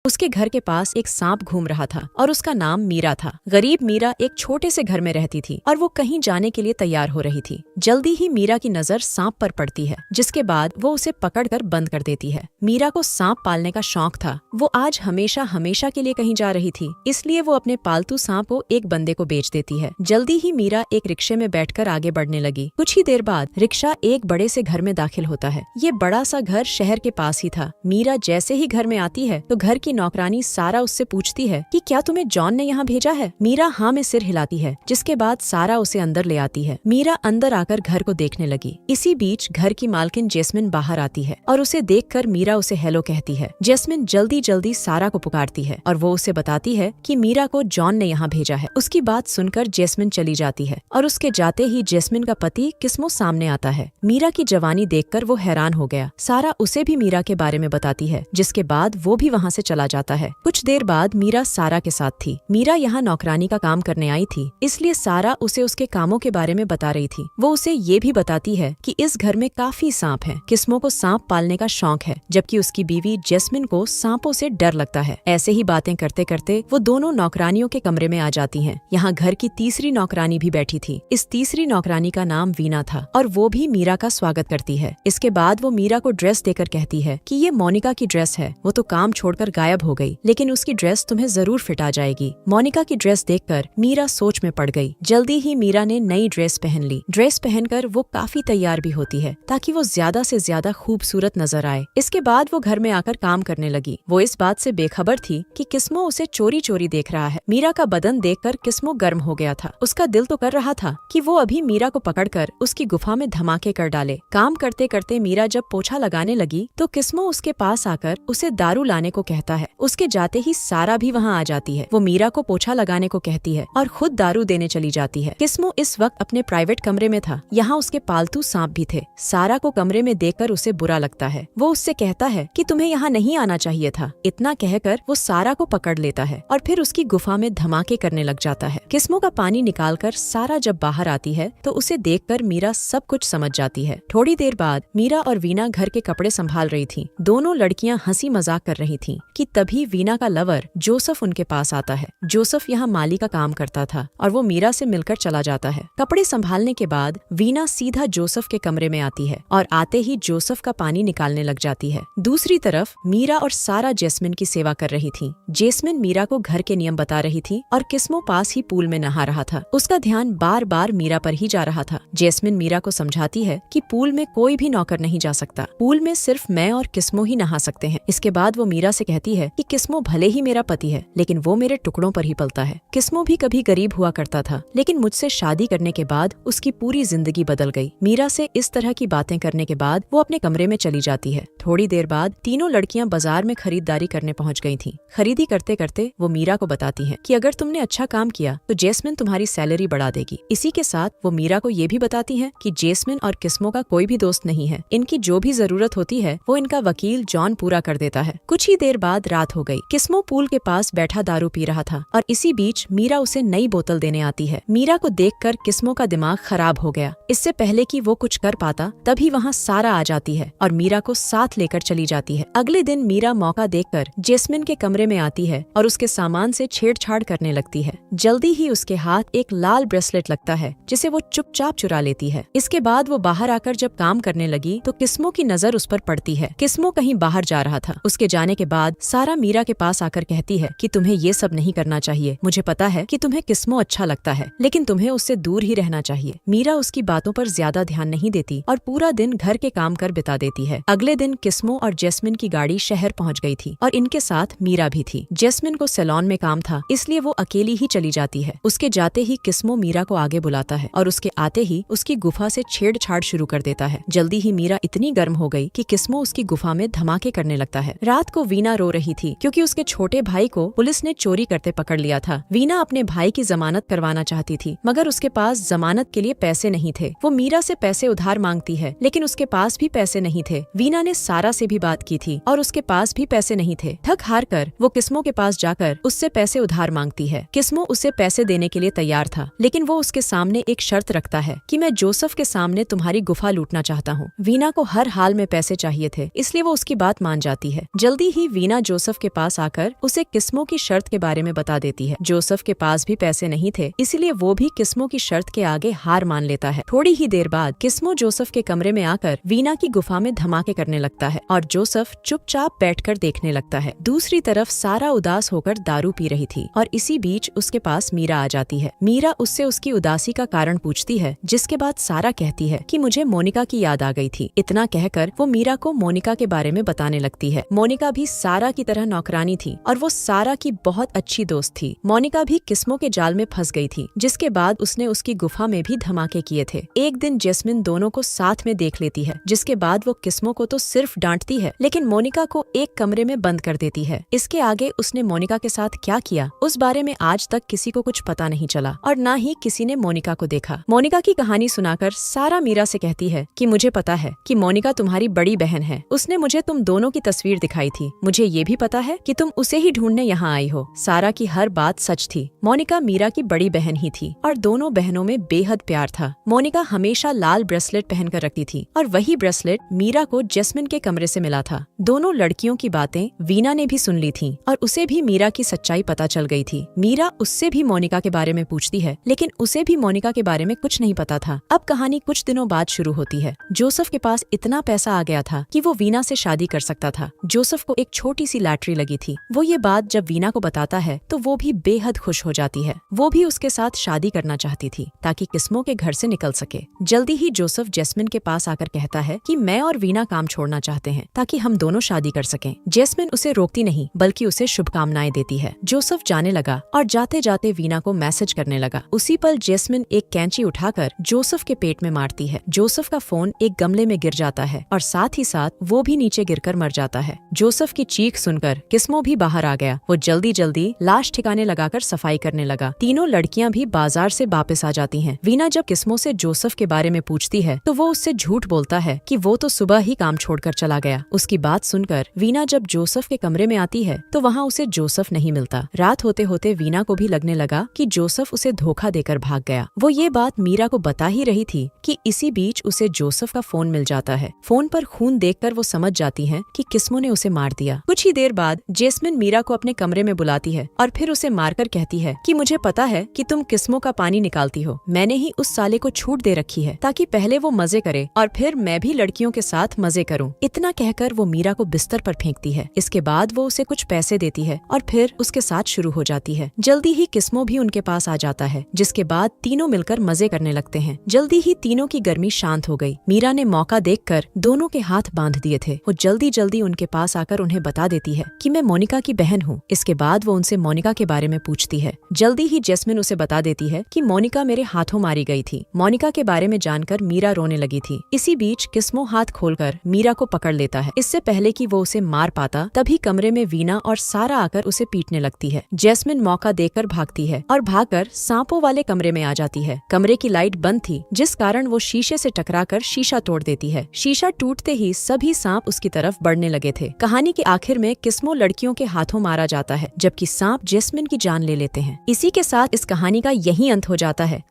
उसके घर के पास एक सांप घूम रहा था और उसका नाम मीरा था। गरीब मीरा एक छोटे से घर में रहती थी और वो कहीं जाने के लिए तैयार हो रही थी। जल्दी ही मीरा की नजर सांप पर पड़ती है, जिसके बाद वो उसे पकड़कर बंद कर देती है। मीरा को सांप पालने का शौक था। वो आज हमेशा हमेशा के लिए कहीं जा रही थी, इसलिए वो अपने पालतू सांप को एक बंदे को बेच देती है। जल्दी ही मीरा एक रिक्शे में बैठकर आगे बढ़ने लगी। कुछ ही देर बाद रिक्शा एक बड़े से घर में दाखिल होता है। ये बड़ा सा घर शहर के पास ही था। मीरा जैसे ही घर में आती है तो घर की नौकरानी सारा उससे पूछती है कि क्या तुम्हें जॉन ने यहाँ भेजा है। मीरा हाँ में सिर हिलाती है, जिसके बाद सारा उसे अंदर ले आती है। मीरा अंदर आकर घर को देखने लगी। इसी बीच घर की मालकिन जैस्मिन बाहर आती है और उसे देखकर मीरा उसे हेलो कहती है। जैस्मिन जल्दी जल्दी सारा को पुकारती है और वो उसे बताती है कि मीरा को जॉन ने यहाँ भेजा है। उसकी बात सुनकर जैस्मिन चली जाती है और उसके जाते ही जैस्मिन का पति किस्मो सामने आता है। मीरा की जवानी देखकर वो हैरान हो गया। सारा उसे भी मीरा के बारे में बताती है, जिसके बाद वो भी वहाँ से चला जाता है। कुछ देर बाद मीरा सारा के साथ थी। मीरा यहाँ नौकरानी का काम करने आई थी, इसलिए सारा उसे उसके कामों के बारे में बता रही थी। वो उसे ये भी बताती है कि इस घर में काफी सांप हैं। किस्मो को सांप पालने का शौक है, जबकि उसकी बीवी जैस्मिन को सांपों से डर लगता है। ऐसे ही बातें करते करते वो दोनों नौकरानियों के कमरे में आ जाती हैं। यहाँ घर की तीसरी नौकरानी भी बैठी थी। इस तीसरी नौकरानी का नाम वीना था और वो भी मीरा का स्वागत करती है। इसके बाद वो मीरा को ड्रेस देकर कहती है कि ये मोनिका की ड्रेस है। वो तो काम छोड़कर गायब हो गई, लेकिन उसकी ड्रेस तुम्हें जरूर फिट आ जाएगी। मोनिका की ड्रेस देखकर मीरा सोच में पड़ गई। जल्दी ही मीरा ने नई ड्रेस पहन ली। ड्रेस पहनकर वो काफी तैयार भी होती है, ताकि वो ज्यादा से ज्यादा खूबसूरत नजर आए। इसके बाद वो घर में आकर काम करने लगी। वो इस बात से बेखबर थी कि किस्मो उसे चोरी चोरी देख रहा है। मीरा का बदन देखकर किस्मो गर्म हो गया था। उसका दिल तो कर रहा था कि वो अभी मीरा को पकड़कर उसकी गुफा में धमाके कर डाले। काम करते करते मीरा जब पोछा लगाने लगी तो किस्मो उसके पास आकर उसे दारू लाने को कहता है। उसके जाते ही सारा भी वहाँ आ जाती है। वो मीरा को पोछा लगाने को कहती है और खुद दारू देने चली जाती है। किस्मो इस वक्त अपने प्राइवेट कमरे में था। यहाँ उसके पालतू सांप भी थे। सारा को कमरे में देखकर उसे बुरा लगता है। वो उससे कहता है कि तुम्हें यहाँ नहीं आना चाहिए था। इतना कहकर वो सारा को पकड़ लेता है और फिर उसकी गुफा में धमाके करने लग जाता है। किस्मो का पानी निकालकर सारा जब बाहर आती है तो उसे देखकर मीरा सब कुछ समझ जाती है। थोड़ी देर बाद मीरा और वीना घर के कपड़े संभाल रही थी। दोनों लड़कियां हंसी मजाक कर रही थीं कि तभी वीना का लवर जोसेफ उनके पास आता है। जोसेफ यहाँ माली का काम करता था और वो मीरा से मिलकर चला जाता है। कपड़े संभालने के बाद वीना सीधा जोसेफ के कमरे में आती है और आते ही जोसेफ का पानी निकालने लग जाती है। दूसरी तरफ मीरा और सारा जैस्मिन की सेवा कर रही थी। जैस्मिन मीरा को घर के नियम बता रही थी और किस्मो पास ही पूल में नहा रहा था। उसका ध्यान बार बार मीरा पर ही जा रहा था। जैस्मिन मीरा को समझाती है कि पूल में कोई भी नौकर नहीं जा सकता। पूल में सिर्फ मैं और किस्मो ही नहा सकते हैं। इसके बाद वो मीरा से कहती है कि किस्मो भले ही मेरा पति है, लेकिन वो मेरे टुकड़ों पर ही पलता है। किस्मो भी कभी गरीब हुआ करता था, लेकिन मुझसे शादी करने के बाद उसकी पूरी जिंदगी बदल गई। मीरा से इस तरह की बातें करने के बाद वो अपने कमरे में चली जाती है। थोड़ी देर बाद तीनों लड़कियां बाजार में खरीदारी करने पहुंच गई थीं। खरीदी करते करते वो मीरा को बताती हैं कि अगर तुमने अच्छा काम किया तो जैस्मिन तुम्हारी सैलरी बढ़ा देगी। इसी के साथ वो मीरा को ये भी बताती हैं कि जैस्मिन और किस्मो का कोई भी दोस्त नहीं है। इनकी जो भी जरूरत होती है वो इनका वकील जॉन पूरा कर देता है। कुछ ही देर बाद रात हो गई। किस्मो पूल के पास बैठा दारू पी रहा था और इसी बीच मीरा उसे नई बोतल देने आती है। मीरा को देखकर किस्मो का दिमाग खराब हो गया। इससे पहले कि वो कुछ कर पाता तभी वहाँ सारा आ जाती है और मीरा को साथ लेकर चली जाती है। अगले दिन मीरा मौका देखकर जैस्मिन के कमरे में आती है और उसके सामान से छेड़छाड़ करने लगती है। जल्दी ही उसके हाथ एक लाल ब्रेसलेट लगता है, जिसे वो चुपचाप चुरा लेती है। इसके बाद वो बाहर आकर जब काम करने लगी तो किस्मो की नजर उस पर पड़ती है। किस्मो कहीं बाहर जा रहा था। उसके जाने के बाद सारा मीरा के पास आकर कहती है कि तुम्हें ये सब नहीं करना चाहिए। मुझे पता है कि तुम्हें किस्मो अच्छा लगता है, लेकिन तुम्हें उससे दूर ही रहना चाहिए। मीरा उसकी बातों पर ज्यादा ध्यान नहीं देती और पूरा दिन घर के काम कर बिता देती है। अगले दिन किस्मो और जैस्मिन की गाड़ी शहर पहुंच गई थी और इनके साथ मीरा भी थी। जैस्मिन को सैलून में काम था, इसलिए वो अकेली ही चली जाती है। उसके जाते ही किस्मो मीरा को आगे बुलाता है और उसके आते ही उसकी गुफा से छेड़छाड़ शुरू कर देता है। जल्दी ही मीरा इतनी गर्म हो गई कि किस्मो उसकी गुफा में धमाके करने लगता है। रात को वीना रो रही थी क्योंकि उसके छोटे भाई को पुलिस ने चोरी करते पकड़ लिया था। वीना अपने भाई की जमानत करवाना चाहती थी, मगर उसके पास जमानत के लिए पैसे नहीं थे। वो मीरा से पैसे उधार मांगती है, लेकिन उसके पास भी पैसे नहीं थे। वीना ने सारा से भी बात की थी और उसके पास भी पैसे नहीं थे। थक हार कर वो किस्मो के पास जाकर उससे पैसे उधार मांगती है। किस्मो उसे पैसे देने के लिए तैयार था, लेकिन वो उसके सामने एक शर्त रखता है कि मैं जोसेफ के सामने तुम्हारी गुफा लूटना चाहता हूँ। वीना को हर हाल में पैसे चाहिए थे, इसलिए वो उसकी बात मान जाती है। जल्दी ही वीना जोसेफ के पास आकर उसे किस्मों की शर्त के बारे में बता देती है। जोसेफ के पास भी पैसे नहीं थे, इसलिए वो भी किस्मों की शर्त के आगे हार मान लेता है। थोड़ी ही देर बाद किस्मो जोसेफ के कमरे में आकर वीना की गुफा में धमाके करने लगता है और जोसेफ चुपचाप बैठकर देखने लगता है। दूसरी तरफ सारा उदास होकर दारू पी रही थी और इसी बीच उसके पास मीरा आ जाती है। मीरा उससे उसकी उदासी का कारण पूछती है, जिसके बाद सारा कहती है कि मुझे मोनिका की याद आ गई थी। इतना कहकर वो मीरा को मोनिका के बारे में बताने लगती है। मोनिका भी सारा की तरह नौकरानी थी और वो सारा की बहुत अच्छी दोस्त थी। मोनिका भी किस्मों के जाल में फंस गई थी, जिसके बाद उसने उसकी गुफा में भी धमाके किए थे। एक दिन जैस्मिन दोनों को साथ में देख लेती है, जिसके बाद वो किस्मों को तो सिर्फ डांटती है, लेकिन मोनिका को एक कमरे में बंद कर देती है। इसके आगे उसने मोनिका के साथ क्या किया उस बारे में आज तक किसी को कुछ पता नहीं चला और न ही किसी ने मोनिका को देखा। मोनिका की कहानी सुनाकर सारा मीरा से कहती है कि मुझे पता है कि मोनिका तुम्हारी बड़ी बहन है। उसने मुझे तुम दोनों की तस्वीर दिखाई थी। मुझे ये भी पता है कि तुम उसे ही ढूंढने यहाँ आई हो। सारा की हर बात सच थी। मोनिका मीरा की बड़ी बहन ही थी और दोनों बहनों में बेहद प्यार था। मोनिका हमेशा लाल ब्रेसलेट पहनकर रखती थी और वही ब्रेसलेट मीरा को जैस्मिन के कमरे से मिला था। दोनों लड़कियों की बातें वीना ने भी सुन ली थी और उसे भी मीरा की सच्चाई पता चल गई थी। मीरा उससे भी मोनिका के बारे में पूछती है, लेकिन उसे भी मोनिका के बारे में कुछ नहीं पता था। अब कहानी कुछ दिनों बाद शुरू होती है। जोसेफ के पास इतना पैसा आ गया था कि वो वीना से शादी कर सकता था। जोसेफ को एक छोटी सी लॉटरी लगी थी। वो ये बात जब वीना को बताता है तो वो भी बेहद खुश हो जाती है। वो भी उसके साथ शादी करना चाहती थी ताकि किस्मों के घर से निकल सके। जल्दी ही जोसेफ जैस्मिन के पास आकर कहता है कि मैं और वीना काम छोड़ना चाहते हैं ताकि हम दोनों शादी कर सकें। जैस्मिन उसे रोकती नहीं बल्कि उसे शुभकामनाएं देती है। जोसेफ जाने लगा और जाते जाते वीना को मैसेज करने लगा। उसी पल जैस्मिन एक कैंची उठाकर जोसेफ के पेट में मारती है। जोसेफ का फोन एक गमले में गिर जाता है और साथ ही साथ वो भी नीचे गिरकर मर जाता है। जोसेफ की चीख सुनकर किस्मो भी बाहर आ गया। वो जल्दी जल्दी लाश ठिकाने लगाकर सफाई करने लगा। तीनों लड़कियां भी बाजार से वापस आ जाती हैं। वीना जब किस्मो से जोसेफ के बारे में पूछती है तो वो उससे झूठ बोलता है कि वो तो सुबह ही काम छोड़कर चला गया। उसकी बात सुनकर वीना जब जोसेफ के कमरे में आती है तो वहाँ उसे जोसेफ नहीं मिलता। रात होते होते वीना को भी लगने लगा कि जोसेफ उसे धोखा देकर भाग गया। वो ये बात मीरा को बता ही रही थी कि इसी बीच उसे जोसेफ का फोन मिल जाता है। फोन पर खून देखकर वो समझ जाती है कि किस्मो ने उसे मार दिया। कुछ ही देर बाद जैस्मिन मीरा को अपने कमरे में बुलाती है और फिर उसे मारकर कहती है कि मुझे पता है कि तुम किस्मो का पानी निकालती हो। मैंने ही उस साले को छूट दे रखी है ताकि पहले वो मजे करे और फिर मैं भी लड़कियों के साथ मजे करूं। इतना कहकर वो मीरा को बिस्तर पर फेंकती है। इसके बाद वो उसे कुछ पैसे देती है और फिर उसके साथ शुरू हो जाती है। जल्दी ही किस्मो भी उनके पास आ जाता है, जिसके बाद तीनों मिलकर मजे करने लगते हैं। जल्दी ही तीनों की गर्मी शांत हो गई। मीरा ने मौका देखकर दोनों के हाथ बांध दिए थे। वो जल्दी जल्दी उनके पास आकर उन्हें बता देती है कि मैं मोनिका की बहन हूँ। इसके बाद वो उनसे मोनिका के बारे में पूछती है। जल्दी ही जैस्मिन उसे बता देती है कि मोनिका मेरे हाथों मारी गई थी। मोनिका के बारे में जानकर मीरा रोने लगी थी। इसी बीच किस्मो हाथ खोलकर मीरा को पकड़ लेता है। इससे पहले कि वो उसे मार पाता तभी कमरे में वीना और सारा आकर उसे पीटने लगती है। जैस्मिन मौका देकर भागती है और भागकर सांपों वाले कमरे में आ जाती है। कमरे की लाइट बंद थी, जिस कारण वो शीशे से टकराकर शीशा तोड़ देती है। शीशा टूटते ही सभी सांप उसकी तरफ बढ़ने लगे थे। कहानी के आखिर में किस्मो लड़कियों के हाथों मारा जाता है, जबकि सांप जैस्मिन की जान ले लेते हैं। इसी के साथ इस कहानी का यही अंत हो जाता है।